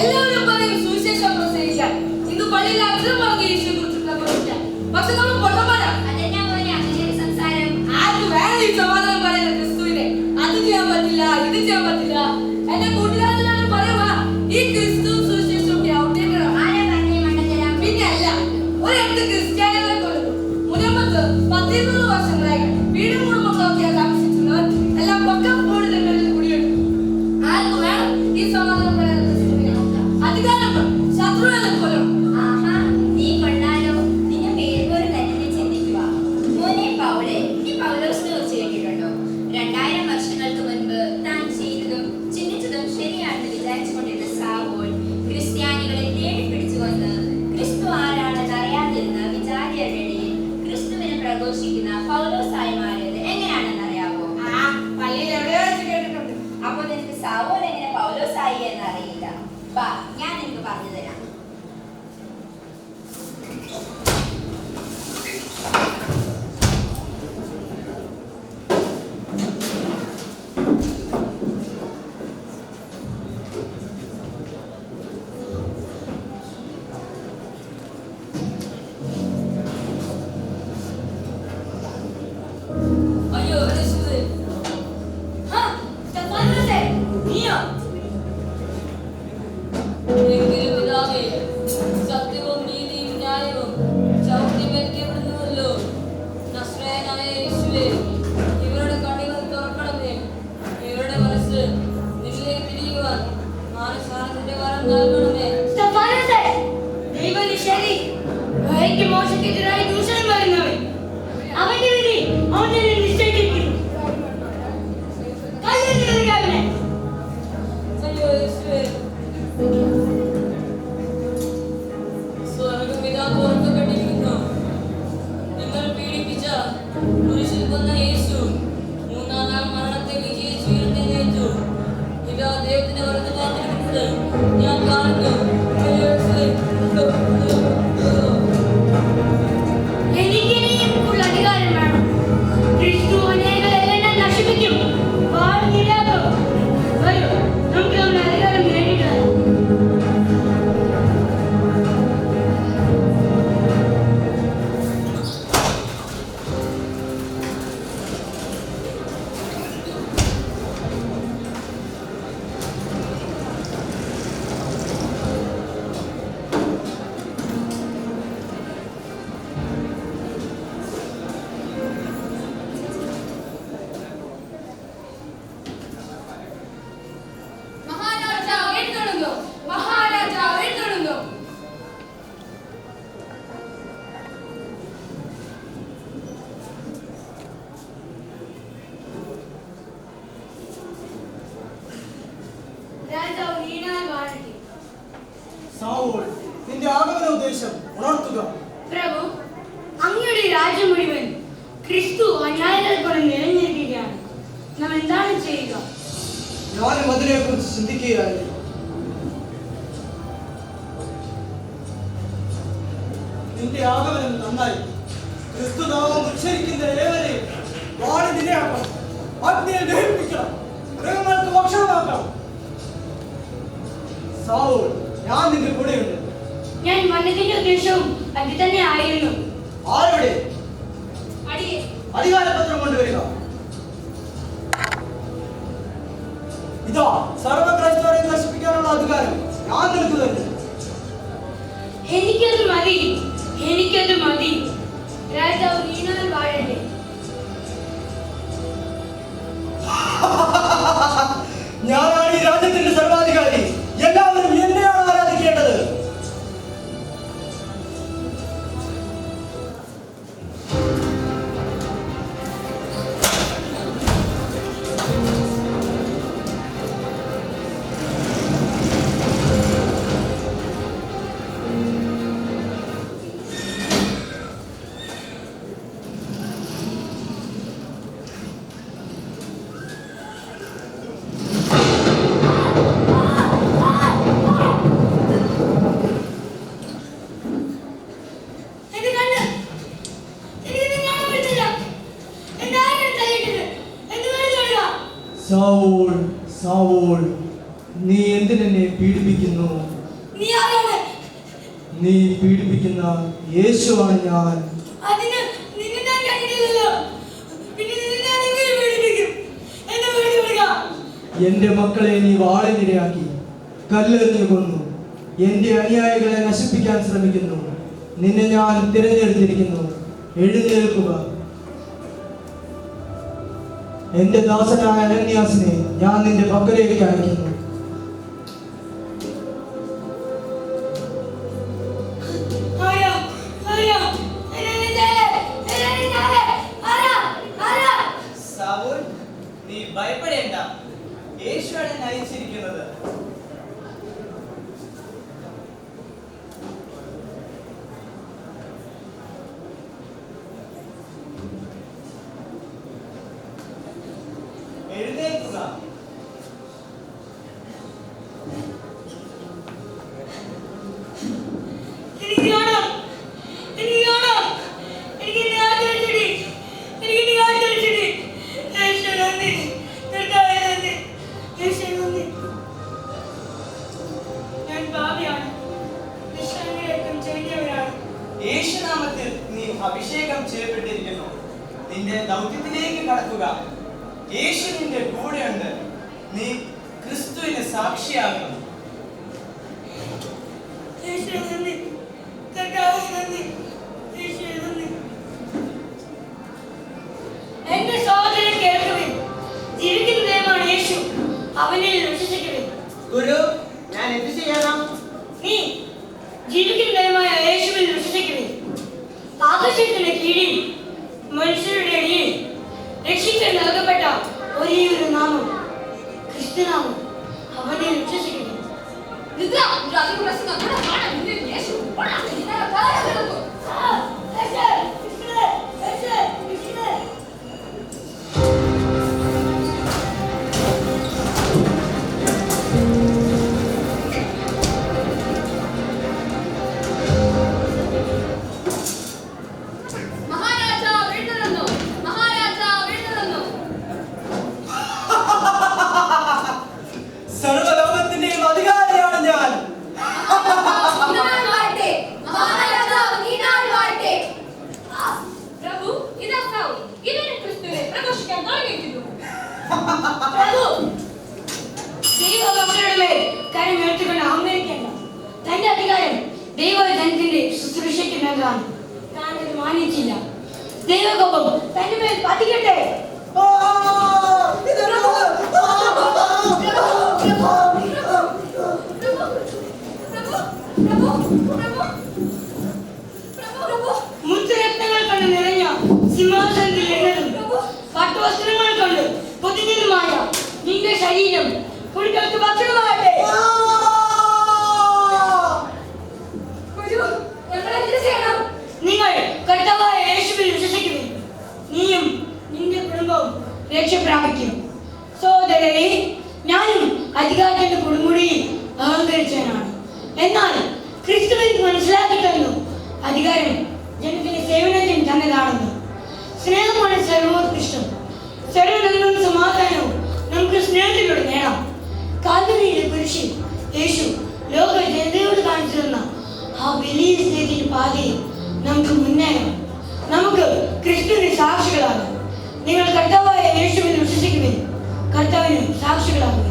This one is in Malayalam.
എല്ലാവരും പറയും സുവിശേഷം പ്രസംഗിക്കാൻ. ഇന്ന് പള്ളിയിൽ അക്ഷരം പറഞ്ഞ യേശുവിനെ കുറിച്ചുള്ള പ്രസംഗിക്കാൻ. പക്ഷെ നമ്മൾ പൊട്ടന്മാരാ. ആർക്ക് വേണം ഈ സമാധാനം പറയുന്ന ക്രിസ്തുവിനെ? അത് ചെയ്യാൻ പറ്റില്ല, ഇത് ചെയ്യാൻ പറ്റില്ല. എന്റെ കൂട്ടുകാരെല്ലാം പറയുക ഈ ക്രിസ്തു സുവിശേഷം ഒക്കെ ഔട്ട്ഡേറ്റഡ് ആണ്. പിന്നെ അല്ല, ഒരിടത്ത് ക്രിസ്ത്യാനികളെ കൊല്ലുന്നു. മുനമ്പത്ത് 10-20 വർഷങ്ങളായി വീടും കുടുംബങ്ങളൊക്കെ താമസിക്കുന്നവർ എല്ലാം പക്കം കൂടുതൽ കുടിയെടുക്കും. ആർക്ക് വേണം ഈ സമാധാനം പറയുന്ന ക്രിസ്തുവിനെ? അധികാരം ശത്രുവിനെ കൊല്ലണം. നീ കൊള്ളാലോ. നിന്റെ പേര് പോലും തന്നെ ചിന്തിക്കുക. മോനെ പൗളേ, നീ പൗലോസിനെ കുറിച്ച് കേട്ടിട്ടുണ്ടോ? 2000 വർഷങ്ങൾക്ക് മുൻപ് താൻ ചെയ്തതും ചിന്തിച്ചതും ശരിയാണെന്ന് വിചാരിച്ചുകൊണ്ടിരുന്ന സാവൂൾ ക്രിസ്ത്യാനികളെ തേടി പിടിച്ചുകൊണ്ട് ക്രിസ്തു ആരാണെന്ന് അറിയാതിരുന്ന വിചാരികളുടെ ഇടയിൽ ക്രിസ്തുവിനെ പ്രഘോഷിക്കുന്ന പൗലോസായി മാറിയത് എങ്ങനെയാണെന്ന് അറിയാമോ? പള്ളിയിൽ എവിടെയോ കേട്ടിട്ടുണ്ട്. അപ്പോൾ നിനക്ക് സാവൂൾ എങ്ങനെ പൗലോസായി എന്ന് അറിയില്ല. വാ, ഞാൻ നിനക്ക് പറഞ്ഞു തരാം. അയ്യോ യേശുവേ. സ്റ്റെഫാനോസേ, നീയോ? എങ്കിലും പിതാവേ, സത്യവും നീതിയും ന്യായവും ചവിട്ടിമേൽക്കപ്പെടുന്നുവല്ലോ. നസ്രായനായ യേശുവേ, ഇവരുടെ കണ്ണുകൾ തുറക്കണമേ. ഇവരുടെ മനസ്സ് നിന്നിലേക്ക് തിരിയുവാൻ മാനസാന്തരത്തിന്റെ വരം നൽകണമേ. സ്റ്റെഫാനോസേ, ദൈവനിഷേധി, യഹോവയ്ക്ക് മോശയ്ക്കെതിരായി ദൂഷണം പറയുന്നവൻ, അവന്റെ വിധി അവൻ തന്നെ നിശ്ചയിച്ചിരിക്കുന്നു. കല്ലെറിയുക അവനെ. അയ്യോ യേശുവേ. സ്വർഗ്ഗം ഇതാ തുറക്കപ്പെട്ടിരിക്കുന്നു. നിങ്ങൾ പീഡിപ്പിച്ച കുരിശിൽ കൊന്ന യേശു 3-ാം നാൾ മരണത്തെ വിജയിച്ച് ഉയർത്തെഴുന്നേറ്റു. ഇതാ ദൈവത്തിന്റെ വലത്ത് കാത്തിരിക്കുന്നത് ഞാൻ കാണുന്നു. അയ്യോ യേശുവേ. എനിക്ക് ഇനിയും അധികാരം വേണം. ക്രിസ്തു അനേകരെല്ലാം നശിപ്പിക്കും. വാൾ നിരാകും. വരൂ, നമുക്ക് നമ്മുടെ അധികാരം നേടിയിട്ട് വരാം. മഹാരാജാവ് എഴുന്നള്ളുന്നു. മഹാരാജാവ് എഴുന്നള്ളുന്നു. രാജാവ് വീണാൽ വാഴട്ടെ. സാവൂൾ, നിന്റെ ആഗമന ഉദ്ദേശം ഉണർത്തുക. പ്രഭു, അങ്ങയുടെ രാജ്യം മുഴുവൻ ക്രിസ്തു അന്യായങ്ങളെ കൊണ്ട് നിറഞ്ഞിരിക്കുകയാണ്. നാം എന്താണ് ചെയ്യുക? ഞാനും അതിനെ കുറിച്ച് ചിന്തിക്കുകയായിരുന്നു. നിന്റെ ആഗമനം നന്നായി. ക്രിസ്തുനാമം ഉച്ചരിക്കുന്ന ഏവരെയും വാടി നിലയാക്കണം. അഗ്നിയെ ദഹിപ്പിക്കണം. മൃഗങ്ങൾക്ക് ഭക്ഷണമാക്കണം. സാവൂൾ, ഞാൻ നിന്റെ കൂടെയുണ്ട്. ഞാൻ വന്നതിന്റെ ഉദ്ദേശവും അത് തന്നെ ആയിരുന്നു. ആരുടെ? അടിയേ. അധികാരപത്രം കൊണ്ടുവരിക. ഇതാ സർവക്രൈസ്തവരെ നശിപ്പിക്കാനുള്ള അധികാരം ഞാൻ നിനക്ക് തരുന്നു. എനിക്കത് മതി, എനിക്കത് മതി. രാജാവ് വീണാൽ വാഴട്ടെ. ഞാനാണ് ഈ രാജ്യത്തിന്റെ സർവാധികാരി. എല്ലാവരും എന്നെയാണ് ആരാധിക്കേണ്ടത്. സാവൂൾ, സാവൂൾ, നീ എന്തിനെന്നെ പീഡിപ്പിക്കുന്നു? നീ ആരാണ്? നീ പീഡിപ്പിക്കുന്ന യേശുവാണ് ഞാൻ. അതിന് നിന്നെ ഞാൻ കണ്ടിട്ടില്ലല്ലോ. പിന്നെ നിന്നെ ഞാൻ എങ്ങനെ പീഡിപ്പിക്കും? എന്നെ പീഡിപ്പിക്കുക. എന്റെ മക്കളെ നീ വാളിനിരയാക്കി കല്ലെറിഞ്ഞു കൊന്നു. എന്റെ അനുയായികളെ നശിപ്പിക്കാൻ ശ്രമിക്കുന്നു. നിന്നെ ഞാൻ തിരഞ്ഞെടുത്തിരിക്കുന്നു. എഴുന്നേൽക്കുക. എന്റെ ദാസനായ അനന്യാസിനെ ഞാൻ നിന്റെ പക്കലേക്ക് അയക്കുന്നു. ആരാ? ആരാ? ആരാ? ആരാ? സൗൽ, നീ ഭയപ്പെടേണ്ട. യേശുവാണ് എന്നെ അയച്ചിരിക്കുന്നത്. എഴുന്നേൽക്കുക. എനിക്ക് കാണാം. എനിക്ക് കാണാം. എനിക്ക് നീ ആദരിച്ചിടി. എനിക്ക് നീ ആദരിച്ചിടി. യേശുവേ നന്ദി. കർത്താവേ നന്ദി. യേശുവേ നന്ദി. ഞാൻ പാപിയാണ്. നിഷ്കളങ്കരക്തം ചൊരിഞ്ഞവനാണ്. യേശുനാമത്തിൽ നീ അഭിഷേകം ചെയ്യപ്പെട്ടിരിക്കുന്നു. നിന്റെ ദൗത്യത്തിലേക്ക് കടക്കുക. യേശു നിന്റെ കൂടെയുണ്ട്. നീ ക്രിസ്തുവിന് സാക്ഷിയാകും. യേശുവേ നന്ദി. കർത്താവേ നന്ദി. യേശുവേ നന്ദി. എന്റെ സഹോദരൻ കേൾക്കുവിൻ. ജീവിക്കുന്ന ദൈവമാണ് യേശു. അവനിൽ വിശ്വസിക്കുവിൻ. ഗുരു, ഞാൻ എന്ത് ചെയ്യണം? നീ ജീവിക്കുന്ന ദൈവമായ യേശുവിൽ വിശ്വസിക്കുവിൻ. ആകാശത്തിന് കീഴിൽ മനുഷ്യരുടെ ഇടയിൽ രക്ഷിക്കാൻ നൽകപ്പെട്ട ഒരേ ഒരു നാമം ക്രിസ്തുനാമം. അവനിൽ വിശ്വസിക്കുവിൻ. നിദ്ര, ഒരു അധിക പ്രസംഗം ഇവിടെ കാണാം. നിന്റെ യേശു ഓടാ, ഇതിനകം പറയാൻ കിടന്നു. മഹാരാജാ വീഴ്ന്നിരുന്നു. മഹാരാജാ വീഴ്ന്നിരുന്നു. സർവ്വലോകത്തിന്റെയും അധികാരിയാണ് ഞാൻ. പ്രഭു, ഇതാ സൗൽ. ഇവനെ ക്രിസ്തുവിനെ പ്രഘോഷിക്കാൻ തുടങ്ങിയിരിക്കുന്നു. പ്രഭു, ദൈവഭക്തരുടെ മേൽ കരം ഉയർത്തിക്കൊണ്ട് അഹങ്കരിക്കേണ്ട. തന്റെ അധികാരം ദൈവജനത്തിന്റെ ശുശ്രൂഷയ്ക്ക് നൽകാണ്. താൻ അത് മാനിച്ചില്ല. ദൈവകോപം തന്റെ മേൽ പതിക്കട്ടെ. മുത്തുരത്നങ്ങൾ കൊണ്ട് നിറഞ്ഞ സിംഹാസനത്തിൽ ഇരുന്നതും പട്ടുവസ്ത്രങ്ങൾ കൊണ്ട് പൊതിഞ്ഞതുമായ നിന്റെ ശരീരം കുടികൾക്ക് ഭക്ഷണമാകട്ടെ. ഗുരു, ഞങ്ങൾ എന്ത് ചെയ്യണം? നിങ്ങൾ കർത്താവായ യേശുവിൽ വിശ്വസിക്കുവിൻ. നീയും നിന്റെ കുടുംബവും രക്ഷ പ്രാപിക്കും. സഹോദരരെ, ഞാനും അധികാരത്തിന്റെ കൊടുമുടിയിൽ അഹങ്കരിച്ചവനാണ്. എന്നാൽ ക്രിസ്തുവിൽ മനസ്സിലാക്കി തന്നു. അധികാരം ജനത്തിന്റെ സേവനത്തിന് തന്നതാണെന്ന്. സ്നേഹമാണ് സർവോത്കൃഷ്ടം. സർവ്വനന്മയും സമാധാനവും നമുക്ക് സ്നേഹത്തിലൂടെ നേടാം. കാൽവരിയിലെ കുരിശിൽ യേശു ലോക ജനതയോട് കാണിച്ചു തന്ന ആ വലിയ സ്നേഹത്തിന്റെ പാതയിൽ നമുക്ക് മുന്നേറാം. നമുക്ക് ക്രിസ്തുവിന് സാക്ഷികളാകാം. നിങ്ങൾ കർത്താവായ യേശുവിൽ വിശ്വസിക്കുവിൻ. കർത്താവിന് സാക്ഷികളാകുവിൻ.